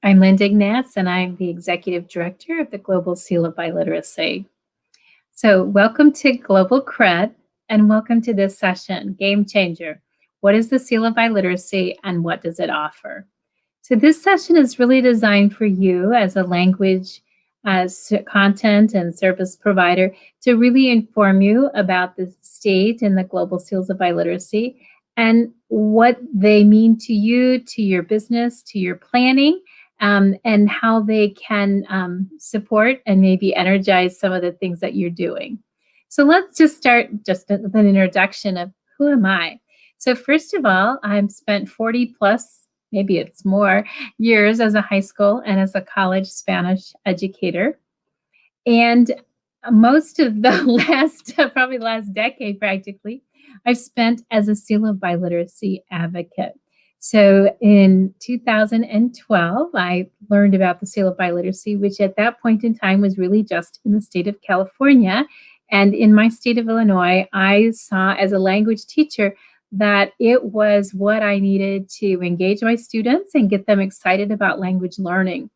I'm Linda Egnatz, and I'm the Executive Director of the Global Seal of Biliteracy. So welcome to Global C.R.E.D, and welcome to this session, Game Changer. What is the Seal of Biliteracy, and what does it offer? So this session is really designed for you as a language content and service provider to really inform you about the state and the global seals of biliteracy and what they mean to you, to your business, to your planning, and how they can support and maybe energize some of the things that you're doing. So let's just start just with an introduction of who am I? So first of all, I've spent 40 plus, maybe it's more, years as a high school and as a college Spanish educator. And most of the probably the last decade practically, I've spent as a Seal of Biliteracy advocate. So in 2012, I learned about the Seal of Biliteracy, which at that point in time was really just in the state of California. And in my state of Illinois, I saw as a language teacher that it was what I needed to engage my students and get them excited about language learning.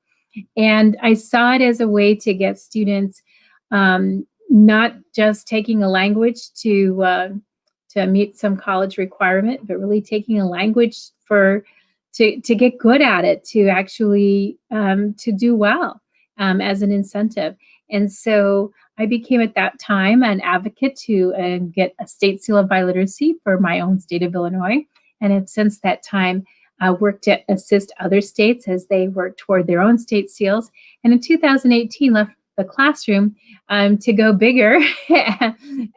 And I saw it as a way to get students not just taking a language to meet some college requirement, but really taking a language to get good at it, to actually to do well as an incentive. And so I became at that time an advocate to get a state seal of biliteracy for my own state of Illinois, and have since that time worked to assist other states as they work toward their own state seals. And in 2018, left the classroom to go bigger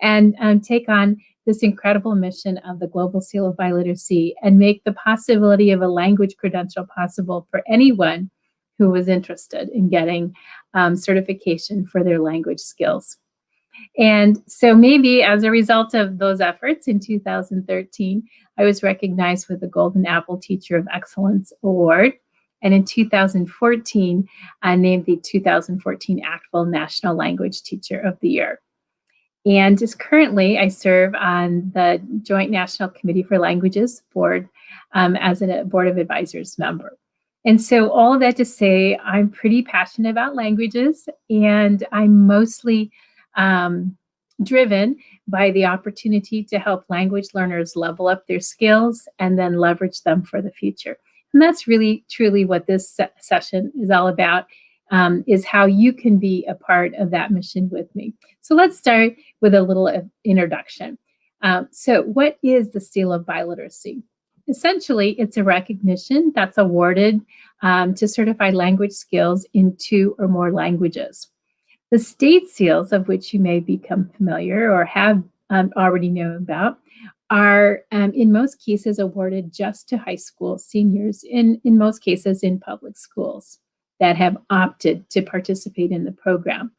and take on this incredible mission of the Global Seal of Biliteracy and make the possibility of a language credential possible for anyone who was interested in getting certification for their language skills. And so maybe as a result of those efforts in 2013, I was recognized with the Golden Apple Teacher of Excellence Award. And in 2014, I named the 2014 ACTFL National Language Teacher of the Year. And just currently, I serve on the Joint National Committee for Languages Board as a Board of Advisors member. And so all of that to say, I'm pretty passionate about languages, and I'm mostly driven by the opportunity to help language learners level up their skills and then leverage them for the future. And that's really, truly what this session is all about, is how you can be a part of that mission with me. So let's start with a little introduction. So what is the Seal of Biliteracy? Essentially, it's a recognition that's awarded to certify language skills in 2 or more languages. The state seals, of which you may become familiar or have already known about, are in most cases awarded just to high school seniors, in most cases in public schools that have opted to participate in the program.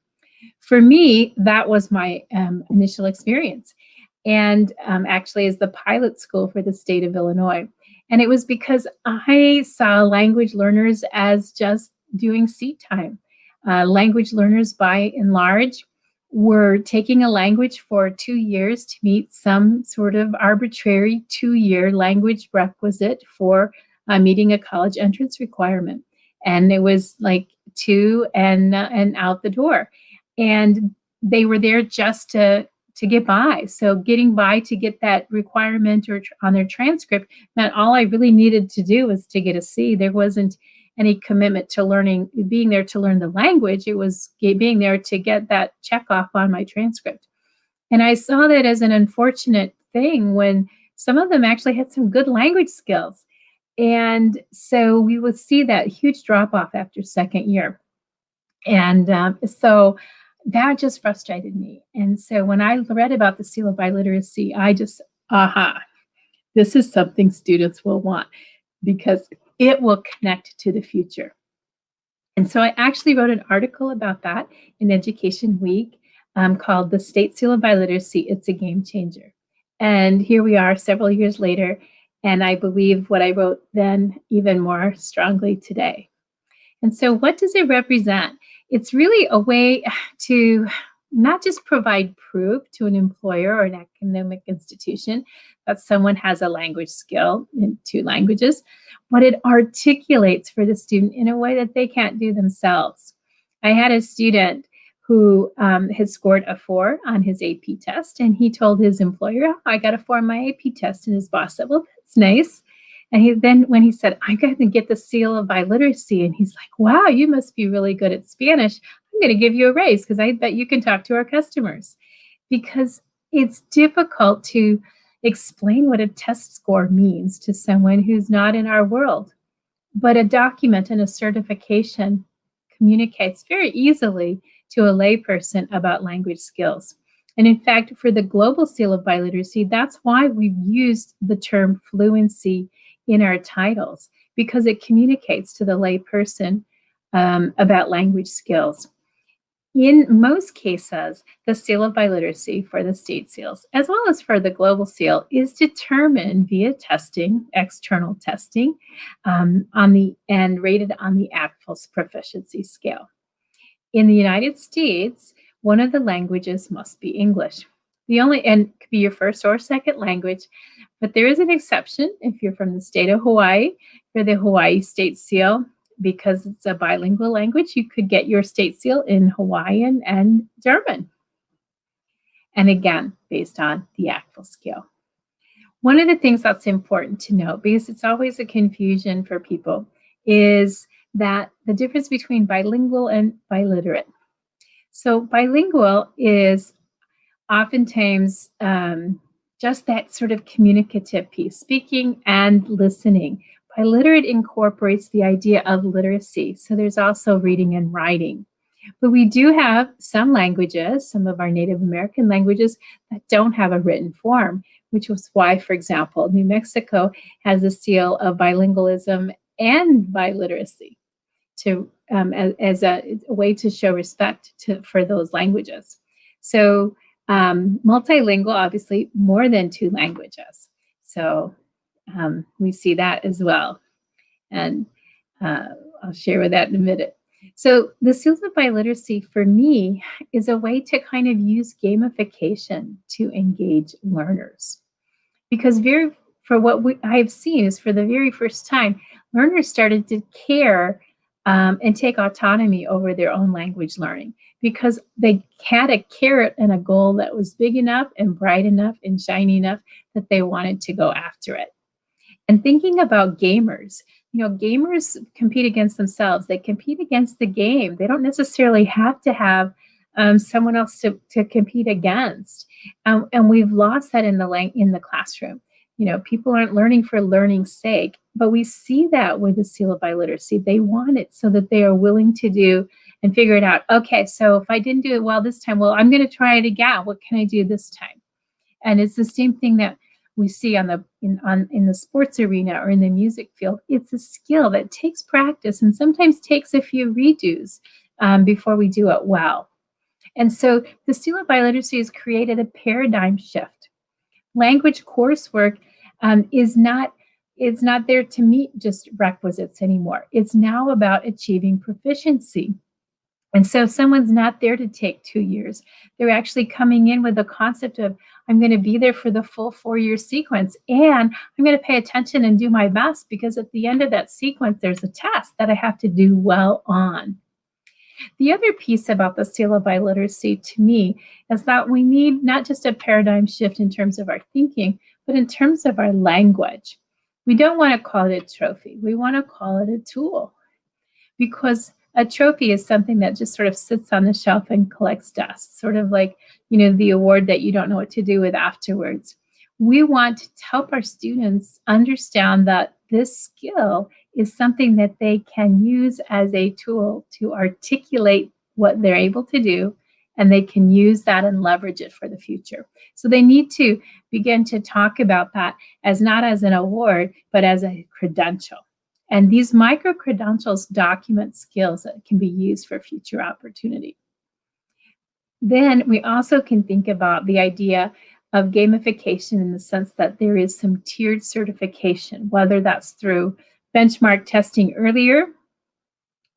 For me, that was my initial experience, and actually as the pilot school for the state of Illinois. And it was because I saw language learners as just doing seat time. Language learners, by and large, were taking a language for 2 years to meet some sort of arbitrary 2-year language requisite for meeting a college entrance requirement. And it was like 2 and out the door. And they were there just to get by. So getting by to get that requirement or on their transcript meant all I really needed to do was to get a C. There wasn't any commitment to learning, being there to learn the language. It was being there to get that check off on my transcript. And I saw that as an unfortunate thing when some of them actually had some good language skills. And so we would see that huge drop off after second year. And so that just frustrated me. And so when I read about the Seal of Biliteracy, I just, this is something students will want because it will connect to the future. And so I actually wrote an article about that in Education Week called The State Seal of Biliteracy, It's a Game Changer. And here we are several years later, and I believe what I wrote then even more strongly today. And so what does it represent? It's really a way to not just provide proof to an employer or an academic institution that someone has a language skill in 2 languages, but it articulates for the student in a way that they can't do themselves. I had a student who had scored a 4 on his AP test, and he told his employer, "Oh, I got a 4 on my AP test," and his boss said, "Well, that's nice." And then when he said, "I'm going to get the seal of biliteracy," and he's like, "Wow, you must be really good at Spanish. I'm going to give you a raise because I bet you can talk to our customers." Because it's difficult to explain what a test score means to someone who's not in our world. But a document and a certification communicates very easily to a layperson about language skills. And in fact, for the Global Seal of Biliteracy, that's why we've used the term fluency in our titles, because it communicates to the layperson about language skills. In most cases, the Seal of Biliteracy for the state seals, as well as for the global seal, is determined via testing, external testing, and rated on the ACTFL's proficiency scale. In the United States, one of the languages must be English. And it could be your first or second language, but there is an exception if you're from the state of Hawaii for the Hawaii State Seal. Because it's a bilingual language, you could get your state seal in Hawaiian and German. And again, based on the ACTFL scale. One of the things that's important to note, because it's always a confusion for people, is that the difference between bilingual and biliterate. So bilingual is oftentimes just that sort of communicative piece, speaking and listening. Biliterate incorporates the idea of literacy. So there's also reading and writing. But we do have some languages, some of our Native American languages, that don't have a written form, which was why, for example, New Mexico has a seal of bilingualism and biliteracy as a way to show respect for those languages. So multilingual, obviously, more than 2 languages. So we see that as well. And I'll share with that in a minute. So the Seals of Biliteracy for me is a way to kind of use gamification to engage learners. Because for what I've seen is for the very first time, learners started to care and take autonomy over their own language learning because they had a carrot and a goal that was big enough and bright enough and shiny enough that they wanted to go after it. And thinking about gamers, gamers compete against themselves. They compete against the game. They don't necessarily have to have someone else to compete against. And we've lost that in the classroom. People aren't learning for learning's sake, but we see that with the Seal of Biliteracy. They want it so that they are willing to do and figure it out. Okay, so if I didn't do it well this time, well, I'm going to try it again. What can I do this time? And it's the same thing that we see in the sports arena or in the music field. It's a skill that takes practice and sometimes takes a few redos before we do it well. And so the Seal of Biliteracy has created a paradigm shift. Language coursework is not there to meet just requisites anymore. It's now about achieving proficiency. And so someone's not there to take 2 years. They're actually coming in with the concept of, I'm going to be there for the full 4-year sequence, and I'm going to pay attention and do my best because at the end of that sequence, there's a test that I have to do well on. The other piece about the Seal of Biliteracy to me is that we need not just a paradigm shift in terms of our thinking, but in terms of our language. We don't want to call it a trophy. We want to call it a tool, because a trophy is something that just sort of sits on the shelf and collects dust, sort of like, the award that you don't know what to do with afterwards. We want to help our students understand that this skill is something that they can use as a tool to articulate what they're able to do, and they can use that and leverage it for the future. So they need to begin to talk about that as not as an award, but as a credential. And these micro-credentials document skills that can be used for future opportunity. Then we also can think about the idea of gamification in the sense that there is some tiered certification, whether that's through benchmark testing earlier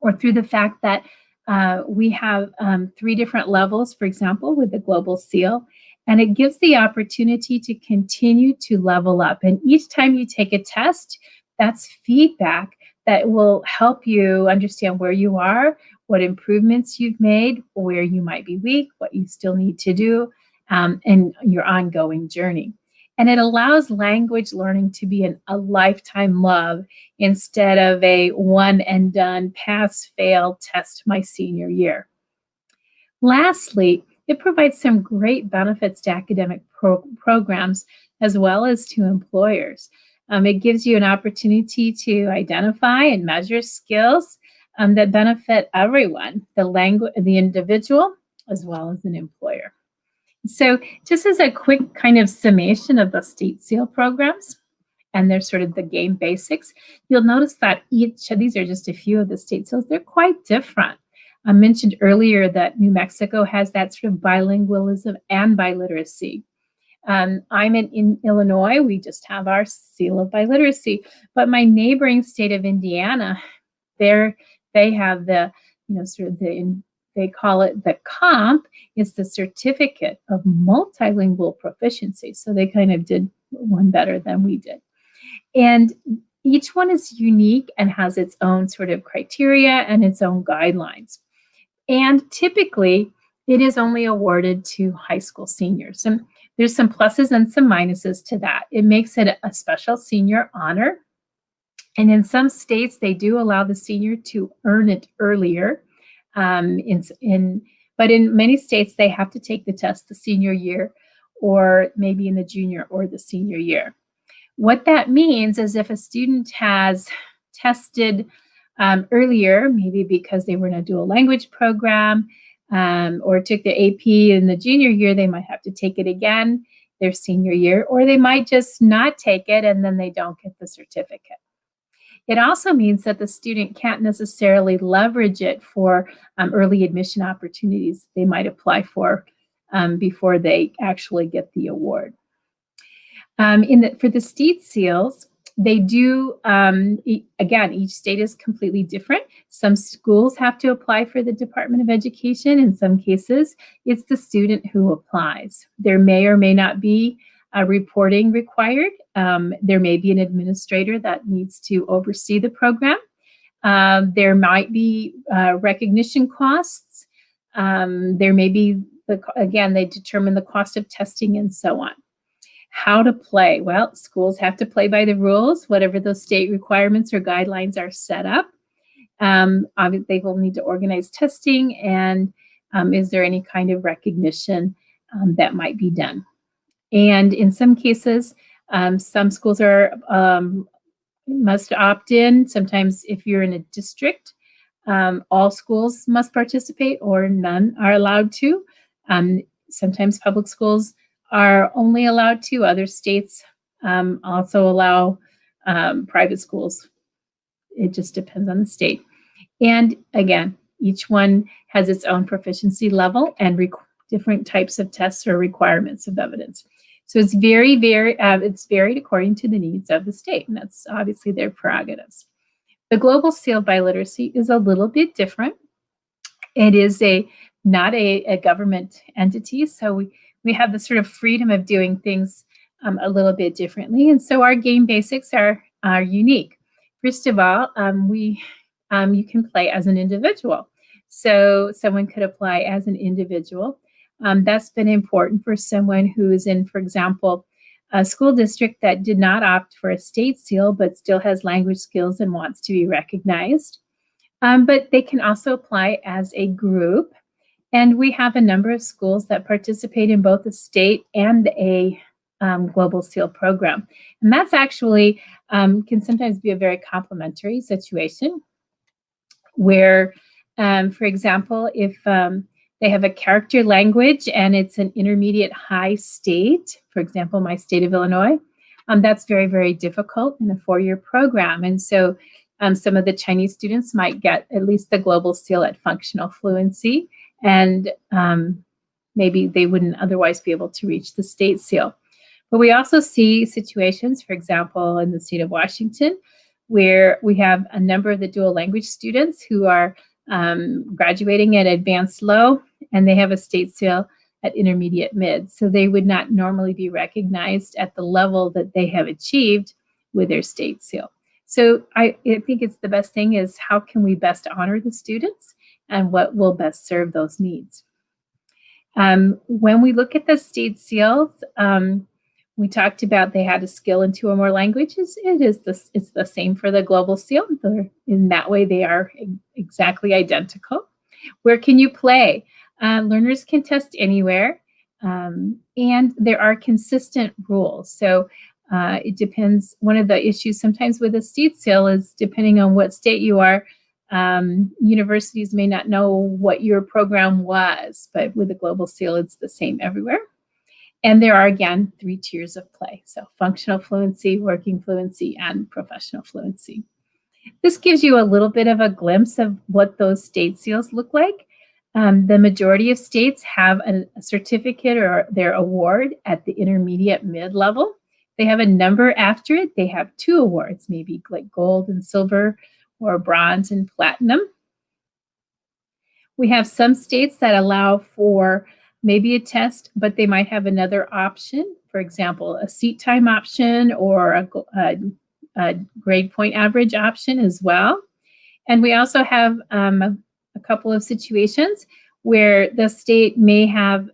or through the fact that We have 3 different levels, for example, with the Global Seal, and it gives the opportunity to continue to level up. And each time you take a test, that's feedback that will help you understand where you are, what improvements you've made, where you might be weak, what you still need to do, and your ongoing journey. And it allows language learning to be a lifetime love instead of a one and done, pass, fail test my senior year. Lastly, it provides some great benefits to academic programs as well as to employers. It gives you an opportunity to identify and measure skills that benefit everyone, the individual, as well as an employer. So just as a quick kind of summation of the State SEAL programs, and they're sort of the game basics, you'll notice that each of these are just a few of the state seals. They're quite different. I mentioned earlier that New Mexico has that sort of bilingualism and biliteracy. I'm in Illinois. We just have our seal of biliteracy, but my neighboring state of Indiana, they have the, sort of they call it the COMP, is the Certificate of Multilingual Proficiency. So they kind of did one better than we did. And each one is unique and has its own sort of criteria and its own guidelines. And typically, it is only awarded to high school seniors. And there's some pluses and some minuses to that. It makes it a special senior honor. And in some states, they do allow the senior to earn it earlier. But in many states, they have to take the test the senior year, or maybe in the junior or the senior year. What that means is if a student has tested earlier, maybe because they were in a dual language program or took the AP in the junior year, they might have to take it again their senior year, or they might just not take it and then they don't get the certificate. It also means that the student can't necessarily leverage it for early admission opportunities they might apply for before they actually get the award. For the state seals, they do, again, each state is completely different. Some schools have to apply for the Department of Education. In some cases, it's the student who applies. There may or may not be reporting required. There may be an administrator that needs to oversee the program. There might be recognition costs. There may be, again, they determine the cost of testing and so on. How to play? Well, schools have to play by the rules, whatever those state requirements or guidelines are set up. Obviously, they will need to organize testing, and is there any kind of recognition that might be done? And in some cases, some schools must opt in. Sometimes if you're in a district, all schools must participate or none are allowed to. Sometimes public schools are only allowed to. Other states also allow private schools. It just depends on the state. And again, each one has its own proficiency level and different types of tests or requirements of evidence. So it's it's varied according to the needs of the state, and that's obviously their prerogatives. The Global Seal of Biliteracy is a little bit different. It is not a government entity, so we have the sort of freedom of doing things a little bit differently, and so our game basics are unique. First of all, you can play as an individual, so someone could apply as an individual. That's been important for someone who is in, for example, a school district that did not opt for a state seal but still has language skills and wants to be recognized. But they can also apply as a group. And we have a number of schools that participate in both a state and a Global Seal program. And that's actually can sometimes be a very complementary situation where, for example, if they have a character language and it's an intermediate high state, for example, my state of Illinois, that's very, very difficult in a 4-year program. And so some of the Chinese students might get at least the Global Seal at functional fluency, and maybe they wouldn't otherwise be able to reach the state seal. But we also see situations, for example, in the state of Washington, where we have a number of the dual language students who are graduating at advanced low, and they have a state seal at intermediate mid. So they would not normally be recognized at the level that they have achieved with their state seal. So I think it's the best thing is how can we best honor the students and what will best serve those needs. When we look at the state seals, we talked about they had a skill in 2 or more languages. It's the same for the global seal. In that way, they are exactly identical. Where can you play? Learners can test anywhere, and there are consistent rules. So it depends. One of the issues sometimes with a state seal is depending on what state you are, universities may not know what your program was, but with a global seal, it's the same everywhere. And there are, again, 3 tiers of play. So functional fluency, working fluency, and professional fluency. This gives you a little bit of a glimpse of what those state seals look like. The majority of states have a certificate or their award at the intermediate mid-level. They have a number after it. They have 2 awards, maybe like gold and silver or bronze and platinum. We have some states that allow for maybe a test, but they might have another option. For example, a seat time option or a grade point average option as well. And we also have a couple of situations where the state may have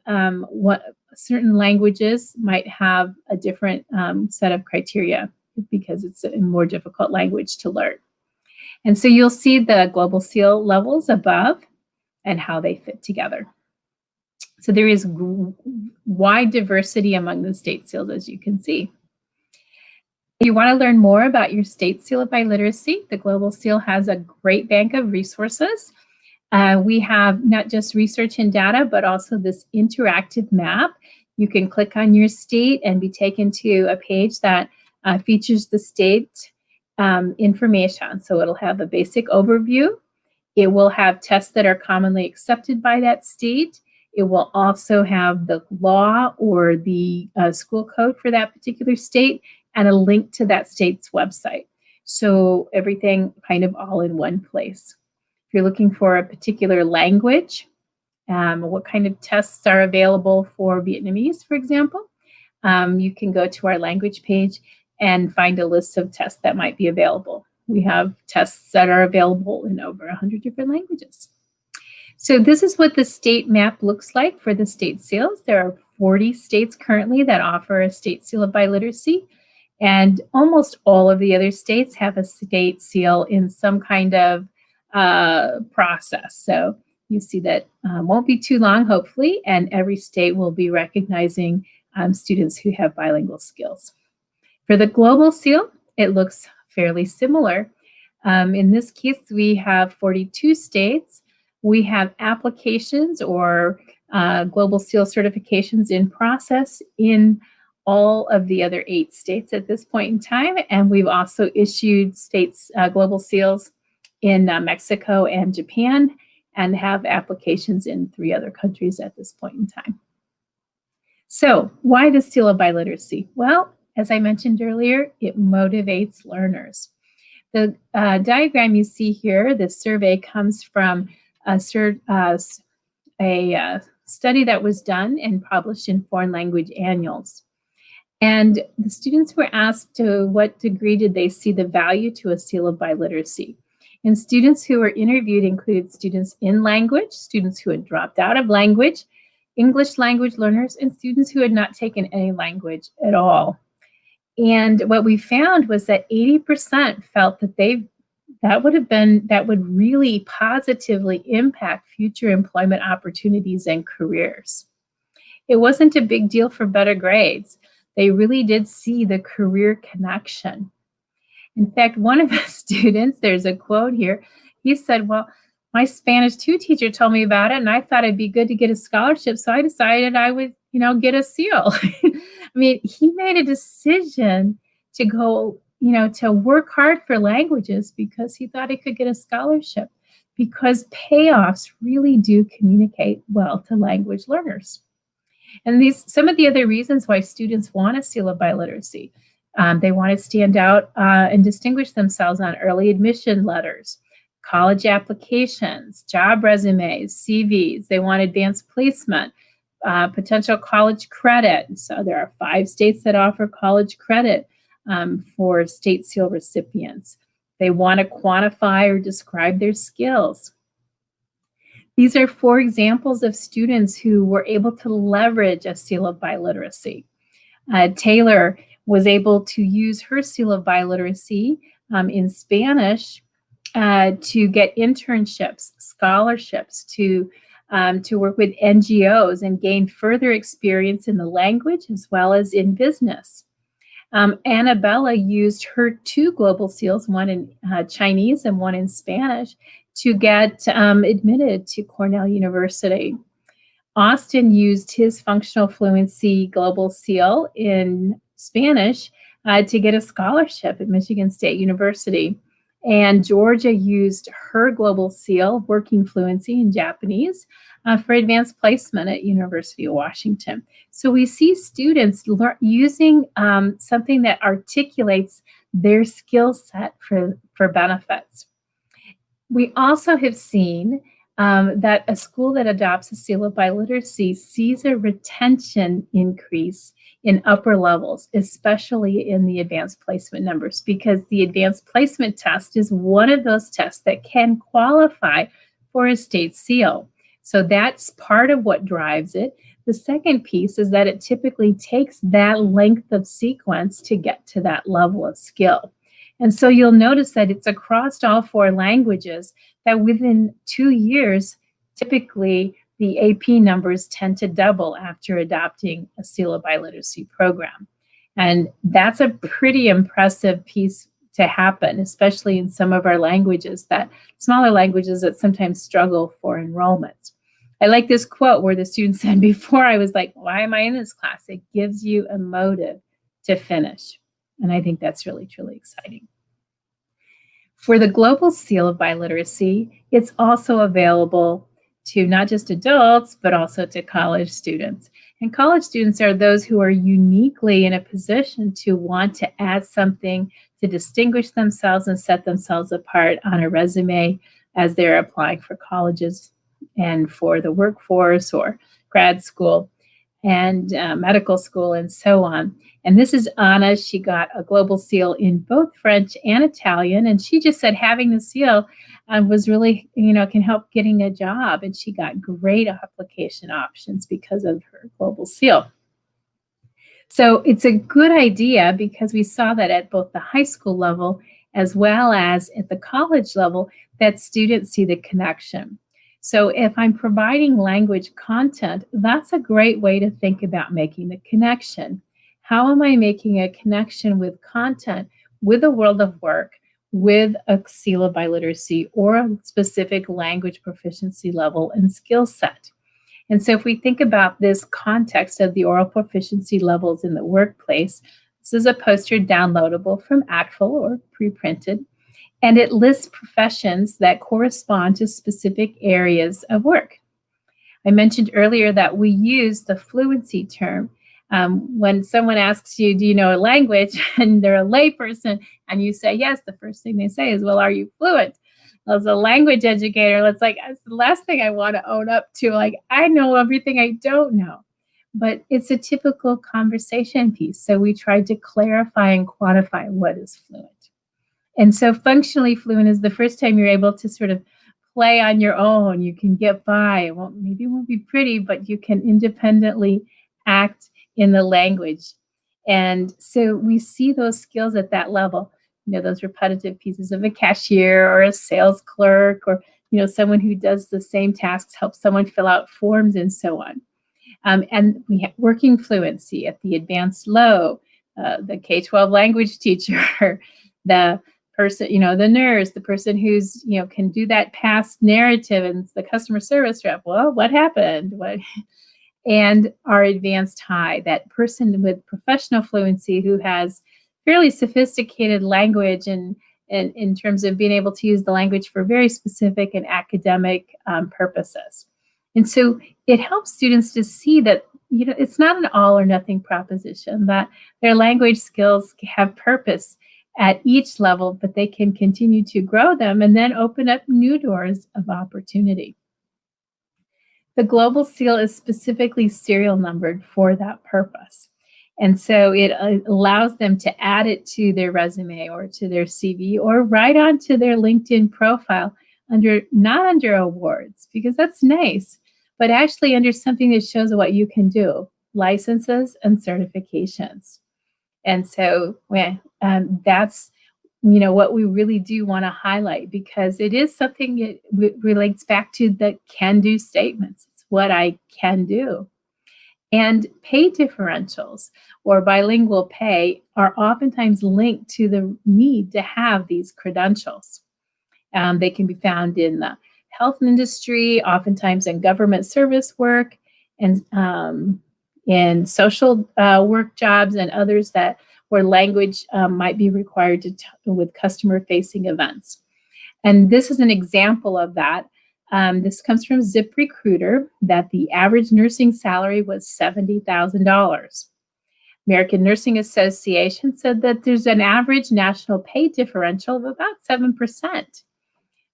certain languages might have a different set of criteria because it's a more difficult language to learn. And so you'll see the global seal levels above and how they fit together. So there is wide diversity among the state seals, as you can see. If you want to learn more about your state seal of biliteracy, the Global Seal has a great bank of resources. We have not just research and data, but also this interactive map. You can click on your state and be taken to a page that features the state information. So it'll have a basic overview. It will have tests that are commonly accepted by that state. It will also have the law or the school code for that particular state and a link to that state's website. So everything kind of all in one place. If you're looking for a particular language, what kind of tests are available for Vietnamese, for example, you can go to our language page and find a list of tests that might be available. We have tests that are available in over 100 different languages. So this is what the state map looks like for the state seals. There are 40 states currently that offer a state seal of biliteracy, and almost all of the other states have a state seal in some kind of process. So you see that won't be too long, hopefully, and every state will be recognizing students who have bilingual skills. For the global seal, it looks fairly similar. In this case, we have 42 states. We have applications or global seal certifications in process in all of the other 8 states at this point in time. And we've also issued states global seals in Mexico and Japan and have applications in 3 other countries at this point in time. So why the seal of biliteracy? Well, as I mentioned earlier, it motivates learners. The diagram you see here, this survey comes from a study that was done and published in Foreign Language Annuals. And the students were asked to what degree did they see the value to a seal of biliteracy. And students who were interviewed included students in language, students who had dropped out of language, English language learners, and students who had not taken any language at all. And what we found was that 80% felt that that would really positively impact future employment opportunities and careers. It wasn't a big deal for better grades. They really did see the career connection. In fact, one of the students, there's a quote here, he said, well, my Spanish 2 teacher told me about it and I thought it'd be good to get a scholarship, so I decided I would, get a seal. I mean, he made a decision to go, to work hard for languages because he thought he could get a scholarship, because payoffs really do communicate well to language learners. And some of the other reasons why students want a seal of biliteracy. They want to stand out and distinguish themselves on early admission letters. college applications, job resumes, CVs. They want advanced placement, potential college credit. So there are 5 states that offer college credit for state seal recipients. They want to quantify or describe their skills. These are 4 examples of students who were able to leverage a seal of biliteracy. Taylor was able to use her seal of biliteracy in Spanish to get internships, scholarships, to work with NGOs and gain further experience in the language as well as in business. Annabella used her 2 global seals, one in Chinese and one in Spanish, to get admitted to Cornell University. Austin used his functional fluency global seal in Spanish to get a scholarship at Michigan State University. And Georgia used her global seal, working fluency in Japanese, for advanced placement at University of Washington. So we see students using something that articulates their skill set for benefits. We also have seen that a school that adopts a seal of biliteracy sees a retention increase in upper levels, especially in the advanced placement numbers, because the advanced placement test is one of those tests that can qualify for a state seal. So that's part of what drives it. The second piece is that it typically takes that length of sequence to get to that level of skill. And so you'll notice that it's across all 4 languages that within 2 years, typically the AP numbers tend to double after adopting a seal of biliteracy program. And that's a pretty impressive piece to happen, especially in some of our languages, that smaller languages that sometimes struggle for enrollment. I like this quote where the student said, before I was like, why am I in this class? It gives you a motive to finish. And I think that's really, truly exciting. For the Global Seal of Biliteracy, it's also available to not just adults, but also to college students. And college students are those who are uniquely in a position to want to add something to distinguish themselves and set themselves apart on a resume as they're applying for colleges and for the workforce or grad school and medical school and so on. And this is Anna. She got a global seal in both French and Italian. And she just said having the seal was really, can help getting a job. And she got great application options because of her global seal. So it's a good idea because we saw that at both the high school level as well as at the college level that students see the connection. So if I'm providing language content, that's a great way to think about making the connection. How am I making a connection with content, with the world of work, with a seal of biliteracy or a specific language proficiency level and skill set? And so if we think about this context of the oral proficiency levels in the workplace, this is a poster downloadable from ACTFL or pre-printed, and it lists professions that correspond to specific areas of work. I mentioned earlier that we use the fluency term. When someone asks you, do you know a language, and they're a layperson, and you say yes, the first thing they say is, well, are you fluent? As a language educator, it's like, that's the last thing I want to own up to. Like, I know everything I don't know. But it's a typical conversation piece. So we tried to clarify and quantify what is fluent. And so functionally fluent is the first time you're able to sort of play on your own. You can get by. Maybe it won't be pretty, but you can independently act in the language. And so we see those skills at that level, those repetitive pieces of a cashier or a sales clerk or, someone who does the same tasks, helps someone fill out forms and so on. And we have working fluency at the advanced low, the K-12 language teacher, the person, the nurse, the person who's, can do that past narrative, and the customer service rep. Well, what happened? And our advanced high, that person with professional fluency who has fairly sophisticated language and in terms of being able to use the language for very specific and academic purposes. And so it helps students to see that, it's not an all or nothing proposition, that their language skills have purpose at each level, but they can continue to grow them and then open up new doors of opportunity. The Global Seal is specifically serial numbered for that purpose. And so it allows them to add it to their resume or to their CV or right onto their LinkedIn profile not under awards, because that's nice, but actually under something that shows what you can do, licenses and certifications. And so that's what we really do want to highlight, because it is something that relates back to the can-do statements. It's what I can do. And pay differentials or bilingual pay are oftentimes linked to the need to have these credentials. They can be found in the health industry, oftentimes in government service work, and in social work jobs and others where language might be required with customer-facing events. And this is an example of that. This comes from ZipRecruiter, that the average nursing salary was $70,000. American Nursing Association said that there's an average national pay differential of about 7%.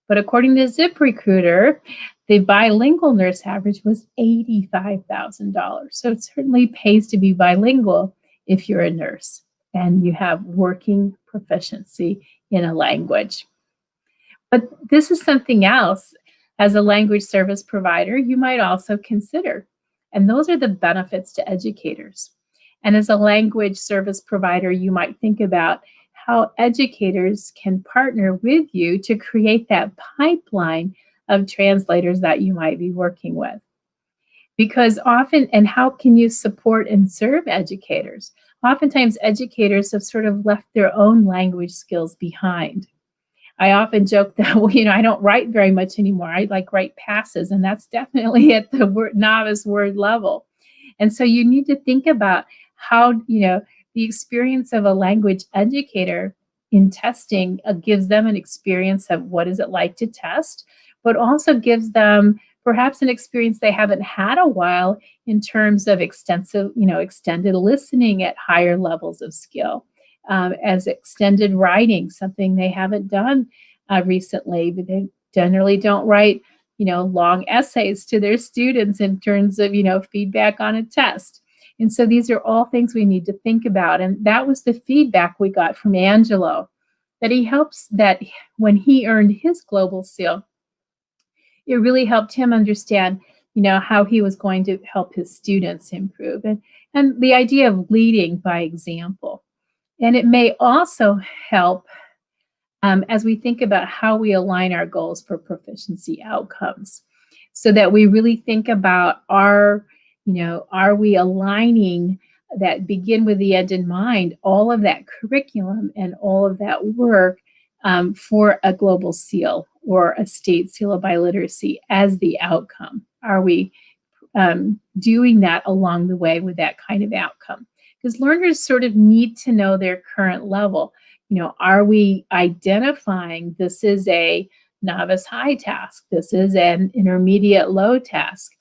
But according to ZipRecruiter, the bilingual nurse average was $85,000. So it certainly pays to be bilingual if you're a nurse and you have working proficiency in a language. But this is something else, as a language service provider, you might also consider. And those are the benefits to educators. And as a language service provider, you might think about how educators can partner with you to create that pipeline of translators that you might be working with. Because and how can you support and serve educators? Oftentimes, educators have sort of left their own language skills behind. I often joke that, I don't write very much anymore. I write passes, and that's definitely at the novice word level. And so you need to think about how, the experience of a language educator in testing gives them an experience of what is it like to test, but also gives them perhaps an experience they haven't had a while in terms of extended listening at higher levels of skill, as extended writing, something they haven't done recently, but they generally don't write, long essays to their students in terms of, feedback on a test. And so these are all things we need to think about. And that was the feedback we got from Angelo, that when he earned his Global Seal, it really helped him understand, how he was going to help his students improve. And the idea of leading by example. And it may also help as we think about how we align our goals for proficiency outcomes, so that we really think about are we aligning that begin with the end in mind, all of that curriculum and all of that work for a Global Seal or a State Seal of Biliteracy as the outcome? Are we doing that along the way with that kind of outcome? Because learners sort of need to know their current level. Are we identifying this is a novice high task? This is an intermediate low task?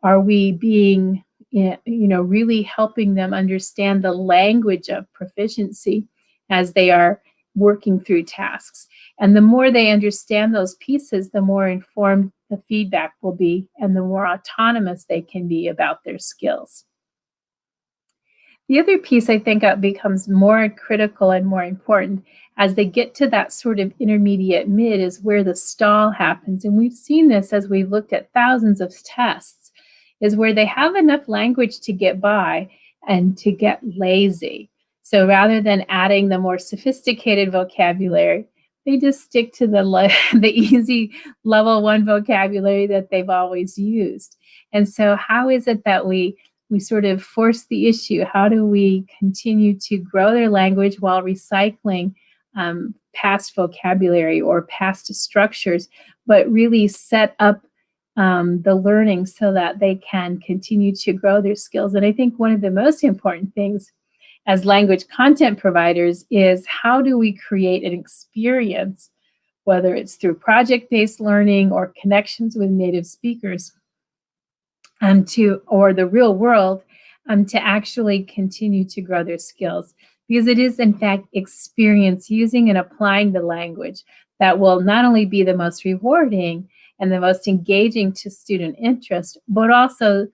Are we being, really helping them understand the language of proficiency as they are working through tasks? And the more they understand those pieces, the more informed the feedback will be and the more autonomous they can be about their skills. The other piece I think becomes more critical and more important as they get to that sort of intermediate mid is where the stall happens. And we've seen this as we've looked at thousands of tests, is where they have enough language to get by and to get lazy. So rather than adding the more sophisticated vocabulary, they just stick to the easy level 1 vocabulary that they've always used. And so how is it that we sort of force the issue? How do we continue to grow their language while recycling past vocabulary or past structures, but really set up the learning so that they can continue to grow their skills? And I think one of the most important things as language content providers is how do we create an experience, whether it's through project-based learning or connections with native speakers, or the real world, to actually continue to grow their skills. because it is, in fact, experience using and applying the language that will not only be the most rewarding and the most engaging to student interest, but also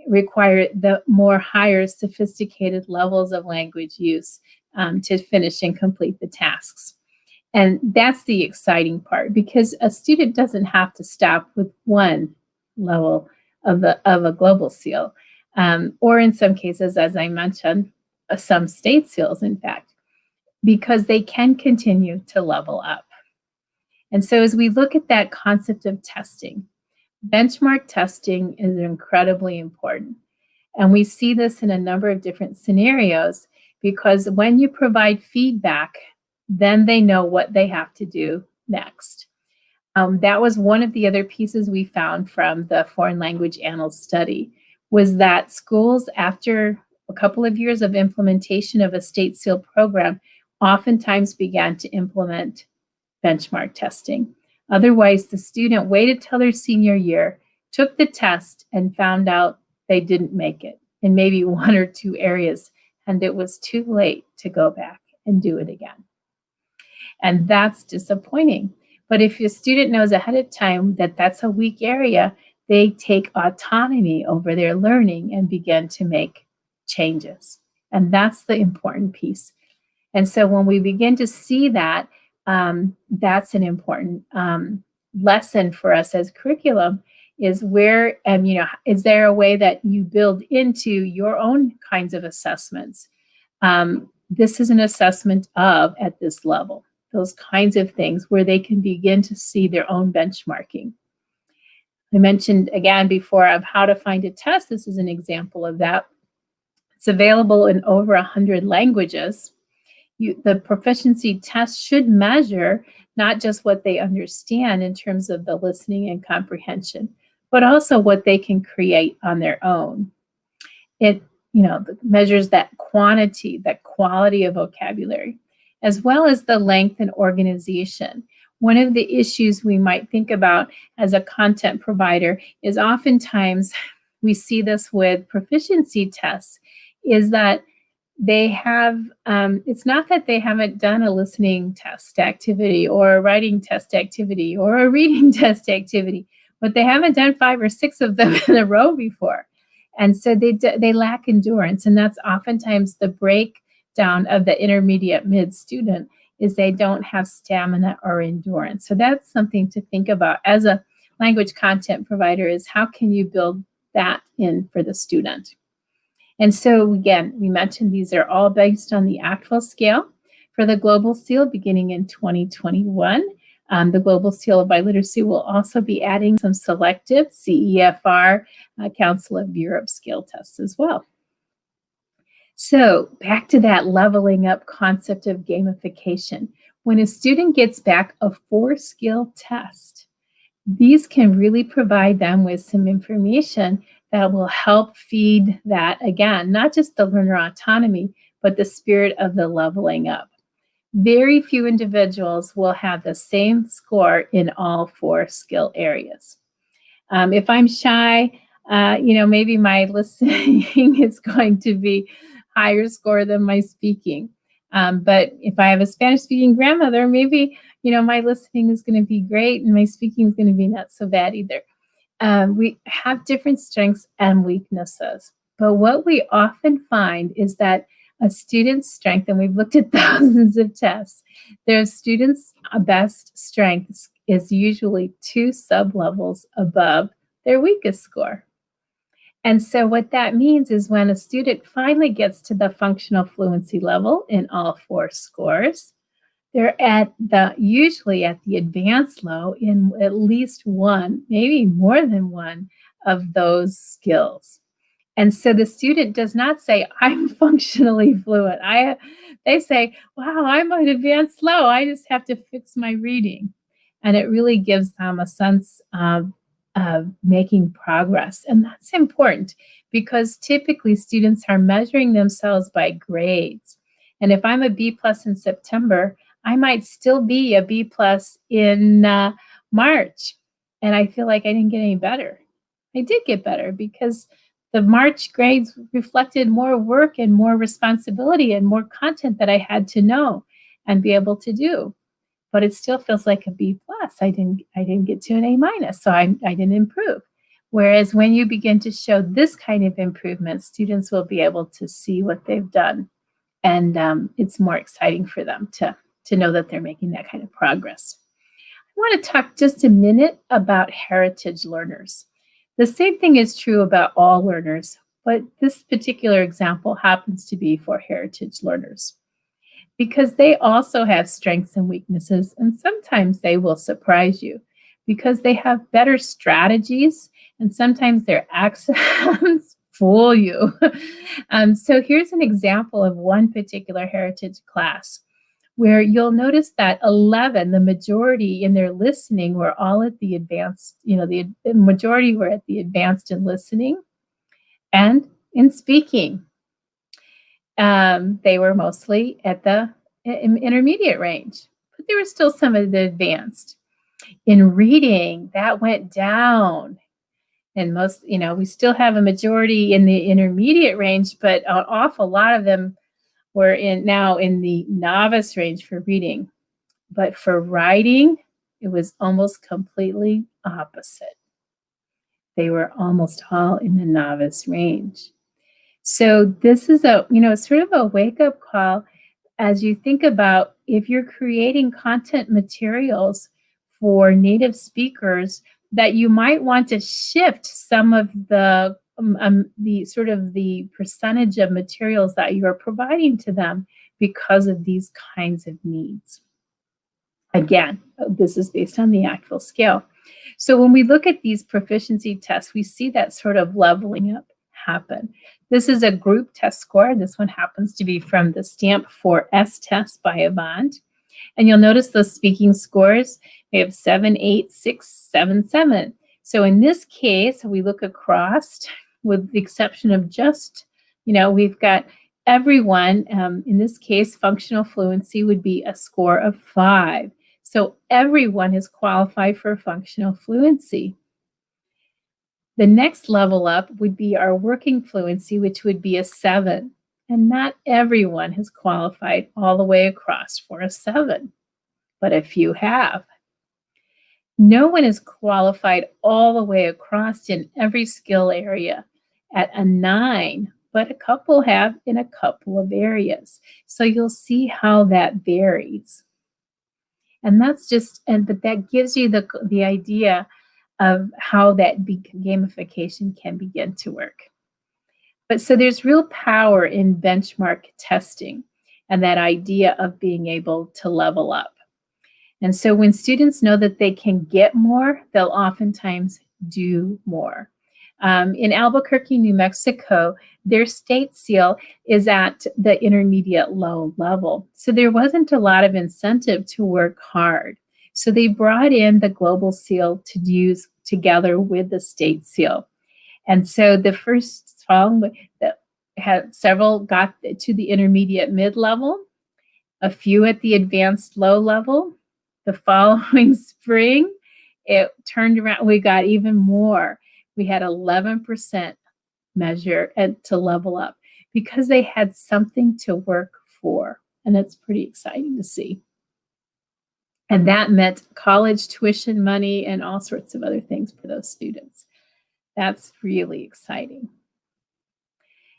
require the more higher sophisticated levels of language use to finish and complete the tasks. And that's the exciting part, because a student doesn't have to stop with one level of a global seal, or in some cases, as I mentioned, some state seals, in fact, because they can continue to level up. And so as we look at that concept of testing, benchmark testing is incredibly important. And we see this in a number of different scenarios, because when you provide feedback, then they know what they have to do next. That was one of the other pieces we found from the Foreign Language Annals study, was that schools, after a couple of years of implementation of a state seal program, oftentimes began to implement benchmark testing. Otherwise, the student waited till their senior year, took the test, and found out they didn't make it in maybe one or two areas, and it was too late to go back and do it again. And that's disappointing. But if your student knows ahead of time that that's a weak area, they take autonomy over their learning and begin to make changes. And that's the important piece. And so when we begin to see that, that's an important lesson for us as curriculum, is where, is there a way that you build into your own kinds of assessments? This is an assessment of, at this level, those kinds of things where they can begin to see their own benchmarking. I mentioned again before of how to find a test. This is an example of that. It's available in over 100 languages. The proficiency test should measure not just what they understand in terms of the listening and comprehension, but also what they can create on their own. It measures that quantity, that quality of vocabulary, as well as the length and organization. One of the issues we might think about as a content provider is oftentimes we see this with proficiency tests, is that they have, it's not that they haven't done a listening test activity or a writing test activity or a reading test activity, but they haven't done 5 or 6 of them in a row before. And so they lack endurance. And that's oftentimes the breakdown of the intermediate mid student, is they don't have stamina or endurance. So that's something to think about as a language content provider, is how can you build that in for the student? And so again, we mentioned these are all based on the actual scale for the Global Seal beginning in 2021. The Global Seal of Biliteracy will also be adding some selective CEFR, Council of Europe scale tests as well. So back to that leveling up concept of gamification. When a student gets back a 4-skill test, these can really provide them with some information that will help feed that, again, not just the learner autonomy, but the spirit of the leveling up. Very few individuals will have the same score in all 4 skill areas. If I'm shy, maybe my listening is going to be higher score than my speaking. But if I have a Spanish-speaking grandmother, maybe, my listening is going to be great and my speaking is going to be not so bad either. We have different strengths and weaknesses. But what we often find is that a student's strength, and we've looked at thousands of tests, their students' best strength is usually 2 sub-levels above their weakest score. And so what that means is when a student finally gets to the functional fluency level in all 4 scores, they're usually at the advanced low in at least one, maybe more than one of those skills. And so the student does not say, I'm functionally fluent. They say, wow, I'm at advanced low. I just have to fix my reading. And it really gives them a sense of making progress. And that's important, because typically students are measuring themselves by grades. And if I'm a B+ in September, I might still be a B+ in March. And I feel like I didn't get any better. I did get better because The March grades reflected more work and more responsibility and more content that I had to know and be able to do. But it still feels like a B plus. I didn't get to an A minus, so I didn't improve. Whereas when you begin to show this kind of improvement, students will be able to see what they've done, and it's more exciting for them to know that they're making that kind of progress. I want to talk just a minute about heritage learners. The same thing is true about all learners, but this particular example happens to be for heritage learners because they also have strengths and weaknesses, and sometimes they will surprise you because they have better strategies, and sometimes their accents fool you. So here's an example of one particular heritage class where you'll notice that 11, the majority in their listening were all at the advanced, the majority were at the advanced in listening and in speaking. They were mostly at the intermediate range, but there was still some of the advanced. In reading, that went down. And most, we still have a majority in the intermediate range, but an awful lot of them were now in the novice range for reading. But for writing, it was almost completely opposite. They were almost all in the novice range. So this is a, sort of a wake-up call as you think about if you're creating content materials for native speakers, that you might want to shift some of the sort of the percentage of materials that you are providing to them because of these kinds of needs. Again, this is based on the actual scale. So when we look at these proficiency tests, we see that sort of leveling up happen. This is a group test score. This one happens to be from the Stamp 4S test by Avant. And you'll notice those speaking scores. We have 7, 8, 6, 7, 7. So in this case, we look across with the exception of just, we've got everyone. In this case, functional fluency would be a score of 5. So everyone is qualified for functional fluency. The next level up would be our working fluency, which would be a 7. And not everyone has qualified all the way across for a 7, but a few have. No one is qualified all the way across in every skill area at a 9, but a couple have in a couple of areas. So you'll see how that varies. And that's just, but that gives you the idea of how that gamification can begin to work. But so there's real power in benchmark testing and that idea of being able to level up. And so when students know that they can get more, they'll oftentimes do more. In Albuquerque, New Mexico, their state seal is at the intermediate low level. So there wasn't a lot of incentive to work hard. So they brought in the global seal to use together with the state seal. And so the first fall that had several got to the intermediate mid-level, a few at the advanced low level. The following spring, it turned around. We got even more. We had 11% measure to level up because they had something to work for. And that's pretty exciting to see. And that meant college tuition money and all sorts of other things for those students. That's really exciting.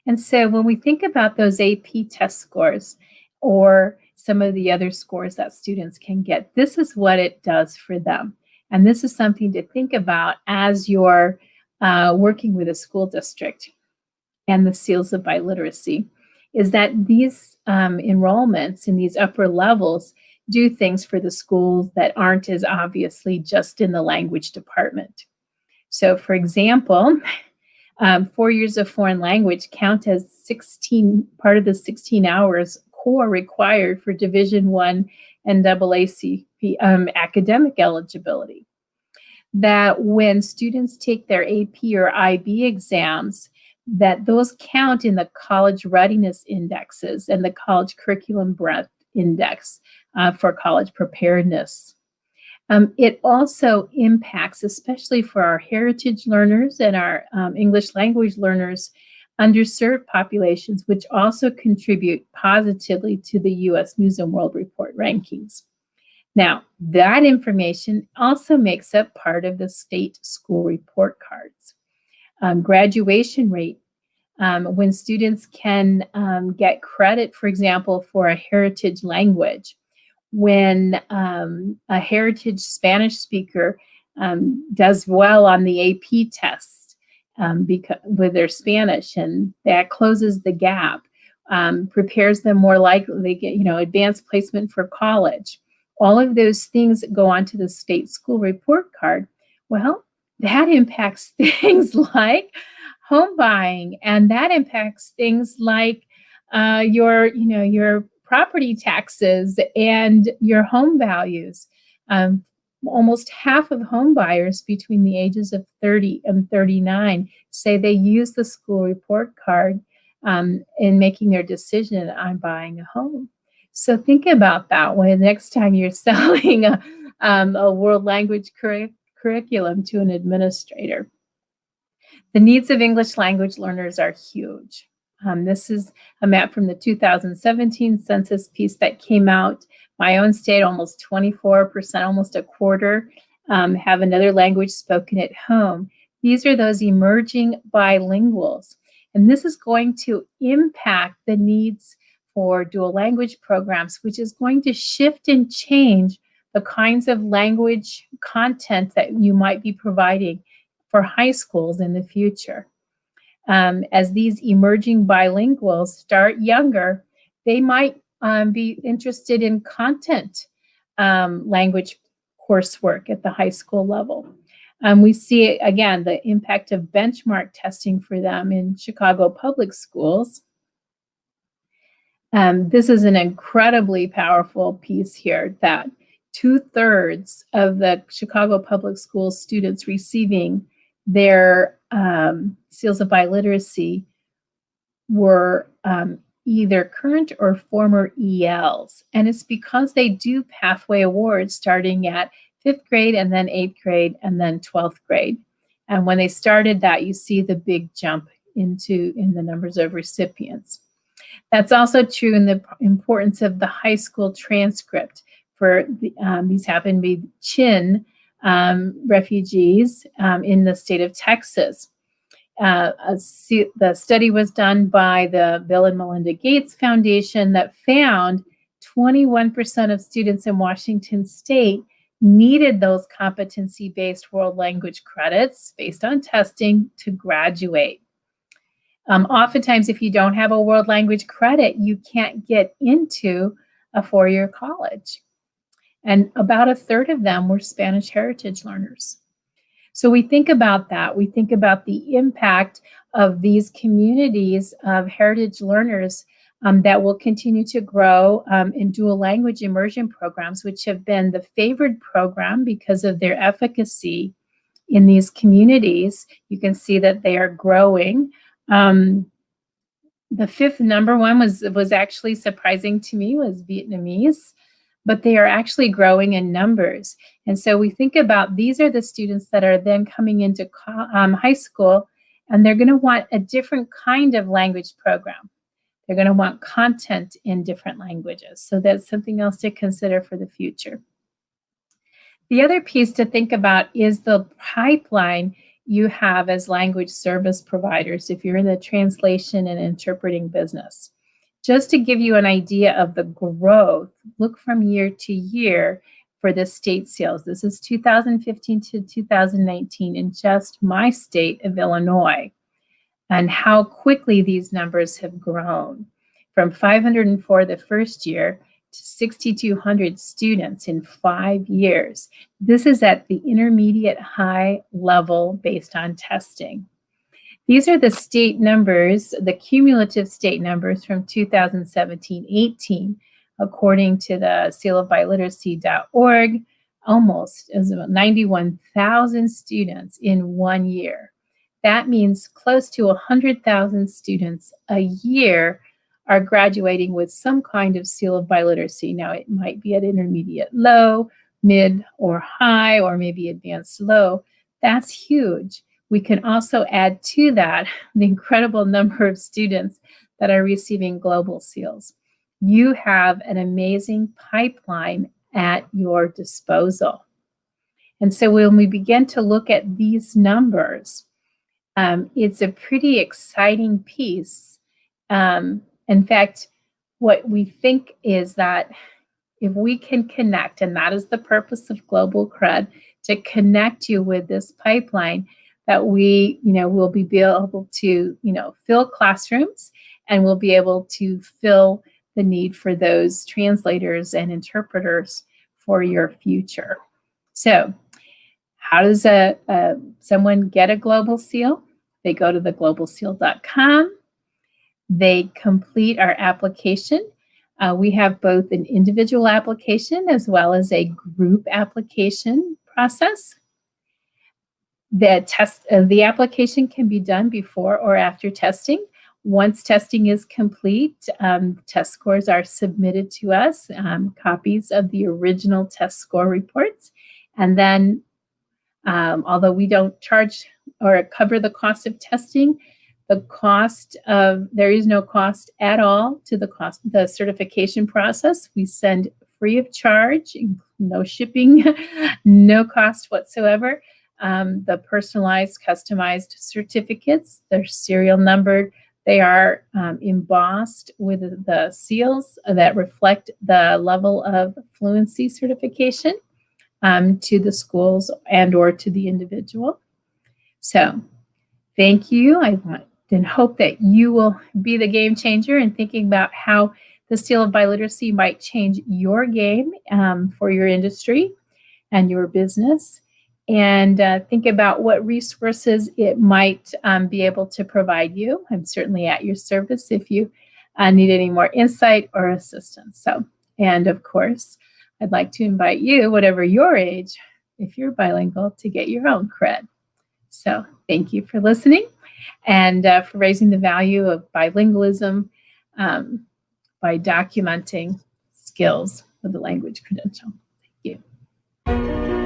And so when we think about those AP test scores or some of the other scores that students can get, this is what it does for them. And this is something to think about as you're working with a school district and the seals of biliteracy, is that these enrollments in these upper levels do things for the schools that aren't as obviously just in the language department. So for example, 4 years of foreign language count as part of the 16 hours core required for Division I NAACP academic eligibility. That when students take their AP or IB exams, that those count in the college readiness indexes and the college curriculum breadth index for college preparedness. It also impacts, especially for our heritage learners and our English language learners, underserved populations, which also contribute positively to the U.S. News and World Report rankings. Now, that information also makes up part of the state school report cards. Graduation rate, when students can get credit, for example, for a heritage language. When a heritage Spanish speaker does well on the AP tests with their Spanish, and that closes the gap, prepares them more likely to get, advanced placement for college. All of those things that go onto the state school report card. Well, that impacts things like home buying, and that impacts things like your property taxes and your home values. Almost half of home buyers between the ages of 30 and 39 say they use the school report card in making their decision on buying a home. So think about that when next time you're selling a world language curriculum to an administrator. The needs of English language learners are huge. This is a map from the 2017 census piece that came out. My own state, almost 24%, almost a quarter, have another language spoken at home. These are those emerging bilinguals. And this is going to impact the needs for dual language programs, which is going to shift and change the kinds of language content that you might be providing for high schools in the future. As these emerging bilinguals start younger, they might be interested in content language coursework at the high school level. We see, again, the impact of benchmark testing for them in Chicago public schools. This is an incredibly powerful piece here that 2/3 of the Chicago public school students receiving their seals of biliteracy were either current or former ELs. And it's because they do pathway awards starting at 5th grade and then 8th grade and then 12th grade. And when they started that, you see the big jump in the numbers of recipients. That's also true in the importance of the high school transcript for these happen to be Chin refugees in the state of Texas. The study was done by the Bill and Melinda Gates Foundation that found 21% of students in Washington state needed those competency-based world language credits based on testing to graduate. Oftentimes, if you don't have a world language credit, you can't get into a four-year college. And about 1/3 of them were Spanish heritage learners. So we think about that. We think about the impact of these communities of heritage learners that will continue to grow in dual language immersion programs, which have been the favored program because of their efficacy in these communities. You can see that they are growing. The fifth number one was actually surprising to me, was Vietnamese, but they are actually growing in numbers. And so we think about these are the students that are then coming into high school, and they're going to want a different kind of language program. They're going to want content in different languages. So that's something else to consider for the future. The other piece to think about is the pipeline you have as language service providers if you're in the translation and interpreting business. Just to give you an idea of the growth, look from year to year for the state seals. This is 2015 to 2019 in just my state of Illinois, and how quickly these numbers have grown from 504 the first year to 6,200 students in 5 years. This is at the intermediate high level based on testing. These are the state numbers, the cumulative state numbers from 2017-18, according to the sealofbiliteracy.org, almost as about 91,000 students in 1 year. That means close to 100,000 students a year are graduating with some kind of seal of biliteracy. Now, it might be at intermediate low, mid or high, or maybe advanced low, that's huge. We can also add to that the incredible number of students that are receiving global SEALs. You have an amazing pipeline at your disposal. And so when we begin to look at these numbers, it's a pretty exciting piece. In fact, what we think is that if we can connect, and that is the purpose of Global CRED, to connect you with this pipeline, that we, will be able to, fill classrooms, and we'll be able to fill the need for those translators and interpreters for your future. So, how does someone get a Global SEAL? They go to theglobalseal.com. They complete our application. We have both an individual application as well as a group application process. The application can be done before or after testing. Once testing is complete, test scores are submitted to us, copies of the original test score reports. And then, although we don't charge or cover the cost of testing, there is no cost at all to the certification process. We send free of charge, no shipping, no cost whatsoever. The personalized, customized certificates, they're serial numbered. They are embossed with the seals that reflect the level of fluency certification to the schools and or to the individual. So thank you. I want and hope that you will be the game changer in thinking about how the Seal of Biliteracy might change your game for your industry and your business. And think about what resources it might be able to provide you. I'm certainly at your service if you need any more insight or assistance. So, and of course, I'd like to invite you, whatever your age, if you're bilingual, to get your own CRED. So thank you for listening and for raising the value of bilingualism by documenting skills with the language credential. Thank you.